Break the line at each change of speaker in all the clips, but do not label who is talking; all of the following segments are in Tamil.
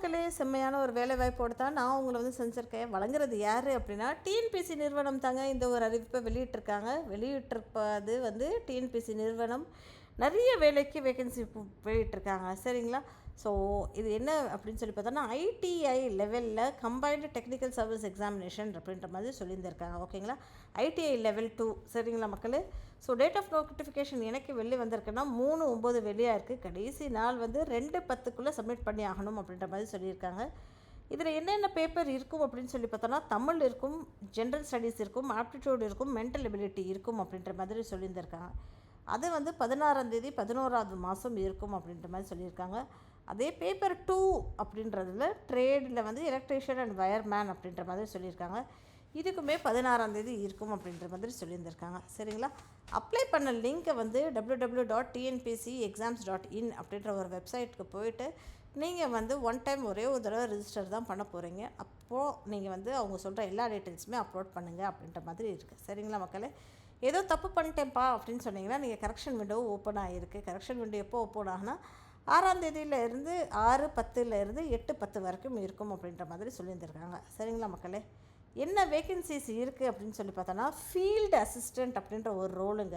மக்களே, செம்மையான ஒரு வேலைவாய்ப்போடு தான் நான் உங்களை வந்து செஞ்சுருக்கேன். வழங்குறது யார் அப்படின்னா, டிஎன்பிஎஸ்சி நிறுவனம் தாங்க இந்த ஒரு அறிவிப்பை வெளியிட்டிருக்காங்க. வெளியிட்டிருப்பது வந்து டிஎன்பிஎஸ்சி நிறுவனம் நிறைய வேலைக்கு வேகன்சி வெளியிட்டிருக்காங்க. சரிங்களா? ஸோ இது என்ன அப்படின்னு சொல்லி பார்த்தோன்னா, ஐடிஐ லெவலில் கம்பைன்டு டெக்னிக்கல் சர்வீஸ் எக்ஸாமினேஷன் அப்படின்ற மாதிரி சொல்லியிருந்திருக்காங்க. ஓகேங்களா? ITI level 2. சரிங்களா மக்களே? ஸோ டேட் ஆஃப் நோட்டிஃபிகேஷன் எனக்கு வெளியே வந்திருக்குன்னா 3/9 வெளியாக இருக்குது. கடைசி நாள் வந்து 2/10க்குள்ளே சப்மிட் பண்ணி ஆகணும் அப்படின்ற மாதிரி சொல்லியிருக்காங்க. இதில் என்னென்ன பேப்பர் இருக்கும் அப்படின்னு சொல்லி பார்த்தோன்னா, தமிழ் இருக்கும், ஜென்ரல் ஸ்டடீஸ் இருக்கும், ஆப்டிடியூட் இருக்கும், மென்டல் எபிலிட்டி இருக்கும் அப்படின்ற மாதிரி சொல்லியிருந்திருக்காங்க. அது வந்து 16ஆம் தேதி 11வது மாதம் இருக்கும் அப்படின்ற மாதிரி சொல்லியிருக்காங்க. அதே பேப்பர் 2 அப்படின்றதுல ட்ரேடில் வந்து எலக்ட்ரிஷியன் அண்ட் வயர்மேன் அப்படின்ற மாதிரி சொல்லியிருக்காங்க. இதுக்குமே 16ஆம் தேதி இருக்கும் அப்படின்ற மாதிரி சொல்லியிருந்திருக்காங்க. சரிங்களா? அப்ளை பண்ண லிங்க்கை வந்து www.tnpscexams.in அப்படின்ற ஒரு வெப்சைட்டுக்கு போயிட்டு நீங்கள் வந்து ஒன் டைம் ஒரே ஒரு தடவை ரிஜிஸ்டர் தான் பண்ண போகிறீங்க. அப்போது நீங்கள் வந்து அவங்க சொல்கிற எல்லா டீட்டெயில்ஸுமே அப்லோட் பண்ணுங்கள் அப்படின்ற மாதிரி இருக்குது. சரிங்களா மக்களே? ஏதோ தப்பு பண்ணிட்டேன்ப்பா அப்படின்னு சொன்னீங்கன்னா, நீங்கள் கரெக்ஷன் விண்டோ ஓப்பன் ஆகிருக்கு. கரெக்ஷன் விண்டோ எப்போ ஓப்பன் ஆகுனா 6ஆம் தேதியிலேருந்து 6/10 8/10 வரைக்கும் இருக்கும் அப்படின்ற மாதிரி சொல்லியிருந்திருக்காங்க. சரிங்களா மக்களே? என்ன வேக்கன்சிஸ் இருக்குது அப்படின்னு சொல்லி பார்த்தோன்னா, ஃபீல்டு அசிஸ்டண்ட் அப்படின்ற ஒரு ரோலுங்க.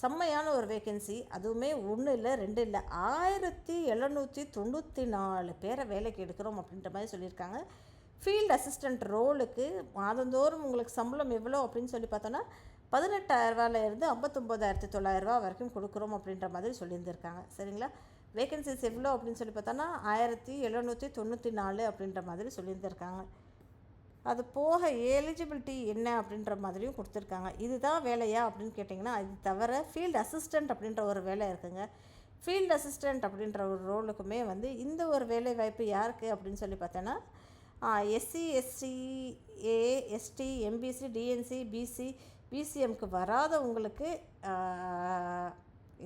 செம்மையான ஒரு வேக்கன்சி. அதுவுமே 1 இல்லை 2 இல்லை 1794 பேரை வேலைக்கு எடுக்கிறோம் அப்படின்ற மாதிரி சொல்லியிருக்காங்க. ஃபீல்டு அசிஸ்டண்ட் ரோலுக்கு மாதந்தோறும் உங்களுக்கு சம்பளம் எவ்வளோ அப்படின்னு சொல்லி பார்த்தோன்னா, 18,000 59,900 வரைக்கும் கொடுக்குறோம் அப்படின்ற மாதிரி சொல்லியிருந்திருக்காங்க. சரிங்களா? வேக்கன்சிஸ் எவ்வளோ அப்படின்னு சொல்லி பார்த்தோன்னா 1794 அப்படின்ற மாதிரி சொல்லியிருந்திருக்காங்க. அது போக எலிஜிபிலிட்டி என்ன அப்படின்ற மாதிரியும் கொடுத்துருக்காங்க. இதுதான் வேலையா அப்படின்னு கேட்டிங்கன்னா, இது தவிர ஃபீல்டு அசிஸ்டண்ட் அப்படின்ற ஒரு வேலை இருக்குங்க. ஃபீல்டு அசிஸ்டண்ட் அப்படின்ற ஒரு ரோலுக்குமே வந்து இந்த ஒரு வேலை வாய்ப்பு யாருக்கு அப்படின்னு சொல்லி பார்த்தோன்னா, SC, ST, ST, MBC, DNC, BC, பிசிஎம்க்கு வராதவங்களுக்கு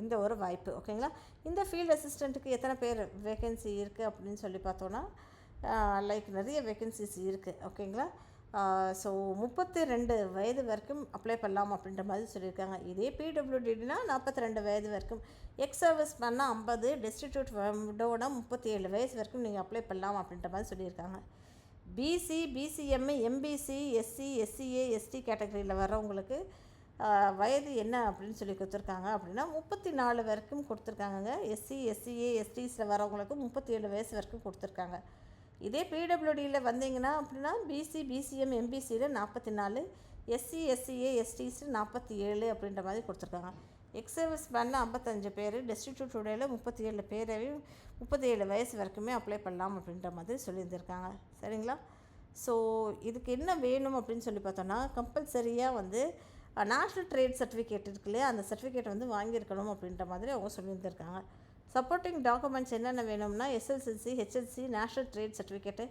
இந்த ஒரு வாய்ப்பு. ஓகேங்களா? இந்த ஃபீல்டு அசிஸ்டண்ட்டுக்கு எத்தனை பேர் வேக்கன்சி இருக்குது அப்படின்னு சொல்லி பார்த்தோன்னா, லைக் நிறைய வேக்கன்சிஸ் இருக்குது. ஓகேங்களா? ஸோ 32 வயது வரைக்கும் அப்ளை பண்ணலாம் அப்படின்ற மாதிரி சொல்லியிருக்காங்க. இதே பிடபிள்யூடினா 42 வயது வரைக்கும், எக்ஸ் சர்வீஸ் பண்ணால் 50, டெஸ்டிடியூட் விடோனா 37 வயசு வரைக்கும் நீங்கள் அப்ளை பண்ணலாம் அப்படின்ற மாதிரி சொல்லியிருக்காங்க. BC, BCM, MBC, SC, SCA, ST கேட்டகரியில் வர்றவங்களுக்கு வயது என்ன அப்படின்னு சொல்லி கொடுத்துருக்காங்க அப்படின்னா 34 வரைக்கும் கொடுத்துருக்காங்கங்க. எஸ்சி, எஸ்சிஏ, எஸ்டிஸில் வரவங்களுக்கு 37 வயசு வரைக்கும் கொடுத்துருக்காங்க. இதே பிடபிள்யூடியில் வந்தீங்கன்னா அப்படின்னா பிசி, பிசிஎம், எம்பிசியில் 44, எஸ்சி, எஸ்சிஏ, எஸ்டிஸில் 47 அப்படின்ற மாதிரி கொடுத்துருக்காங்க. எக்ஸ் சர்வீஸ் பேனில் 55 பேர், டெஸ்டிடியூட் உடையில் 37 பேரையும் 37 வயசு வரைக்குமே அப்ளை பண்ணலாம் அப்படின்ற மாதிரி சொல்லியிருந்திருக்காங்க. சரிங்களா? ஸோ இதுக்கு என்ன வேணும் அப்படின்னு சொல்லி பார்த்தோன்னா, கம்பல்சரியாக வந்து நேஷ்னல் ட்ரேட் சர்டிஃபிகேட் இருக்கு இல்லையா, அந்த சர்டிஃபிகேட் வந்து வாங்கியிருக்கணும் அப்படின்ற மாதிரி அவங்க சொல்லியிருந்திருக்காங்க. சப்போர்ட்டிங் டாக்குமெண்ட்ஸ் என்னென்ன வேணும்னா, எஸ்எல்சிசி, ஹெச்எல்சி, national trade certificate,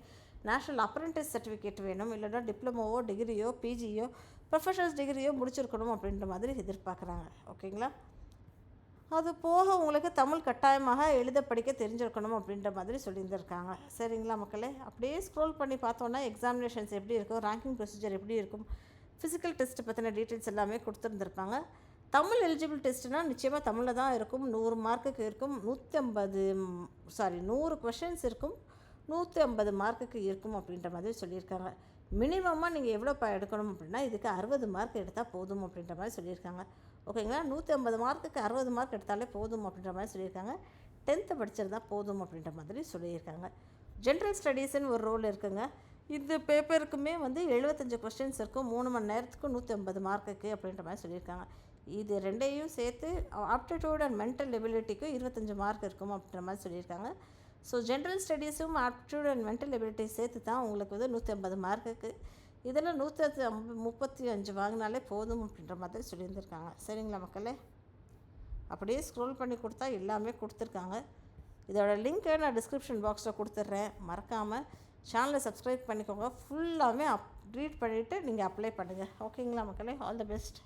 national apprentice certificate வேணும். இல்லைனா டிப்ளமோவோ, டிகிரியோ, பிஜியோ, ப்ரொஃபஷனல்ஸ் டிகிரியோ முடிச்சிருக்கணும் அப்படின்ற மாதிரி எதிர்பார்க்குறாங்க. ஓகேங்களா? அது போக உங்களுக்கு தமிழ் கட்டாயமாக எழுத படிக்க தெரிஞ்சிருக்கணும் அப்படின்ற மாதிரி சொல்லியிருந்திருக்காங்க. சரிங்களா மக்களே? அப்படியே ஸ்க்ரோல் பண்ணி பார்த்தோன்னா எக்ஸாமினேஷன்ஸ் எப்படி இருக்கும், ரேங்கிங் ப்ரொசீஜர் எப்படி இருக்கும், ஃபிசிக்கல் டெஸ்ட்டு பற்றின டீட்டெயில்ஸ் எல்லாமே கொடுத்துருந்துருப்பாங்க. தமிழ் எலிஜிபிள் டெஸ்ட்டுனால் நிச்சயமாக தமிழில் தான் இருக்கும். 100 மார்க்குக்கு இருக்கும். 100 கொஷின்ஸ் இருக்கும். 150 மார்க்குக்கு இருக்கும் அப்படின்ற மாதிரி சொல்லியிருக்காங்க. மினிமமாக நீங்கள் எவ்வளோப்பா எடுக்கணும் அப்படின்னா, இதுக்கு 60 மார்க் எடுத்தால் போதும் அப்படின்ற மாதிரி சொல்லியிருக்காங்க. ஓகேங்களா? 150 மார்க்குக்கு 60 மார்க் எடுத்தாலே போதும் அப்படின்ற மாதிரி சொல்லியிருக்காங்க. 10th படிச்சிருந்தா போதும் அப்படின்ற மாதிரி சொல்லியிருக்காங்க. ஜென்ரல் ஸ்டடீஸ்ன்னு ஒரு ரோல் இருக்குங்க. இந்த பேப்பருக்குமே வந்து 75 கொஸ்டின்ஸ் இருக்கும். 3 மணி நேரத்துக்கு 150 மார்க்குக்கு அப்படின்ற மாதிரி சொல்லியிருக்காங்க. இது ரெண்டையும் சேர்த்து ஆப்டிடியூட் அண்ட் மென்டல் எபிலிட்டிக்கு 25 மார்க் இருக்கும் அப்படின்ற மாதிரி சொல்லியிருக்காங்க. ஸோ ஜென்ரல் ஸ்டடீஸும் ஆப்டிடியூட் அண்ட் மென்டல் எபிலிட்டி சேர்த்து தான் உங்களுக்கு வந்து 150 மார்க்குக்கு. இதில் 135 வாங்கினாலே போதும் அப்படின்ற மாதிரி சொல்லியிருந்திருக்காங்க. சரிங்களா மக்களே? அப்படியே ஸ்க்ரோல் பண்ணி கொடுத்தா எல்லாமே கொடுத்துருக்காங்க. இதோட லிங்க்கை நான் டிஸ்கிரிப்ஷன் பாக்ஸில் கொடுத்துட்றேன். மறக்காமல் சேனலை சப்ஸ்கிரைப் பண்ணிக்கோங்க. ஃபுல்லாமே ரீட் பண்ணிவிட்டு நீங்கள் அப்ளை பண்ணுங்கள். ஓகேங்களா மக்களே? All the best.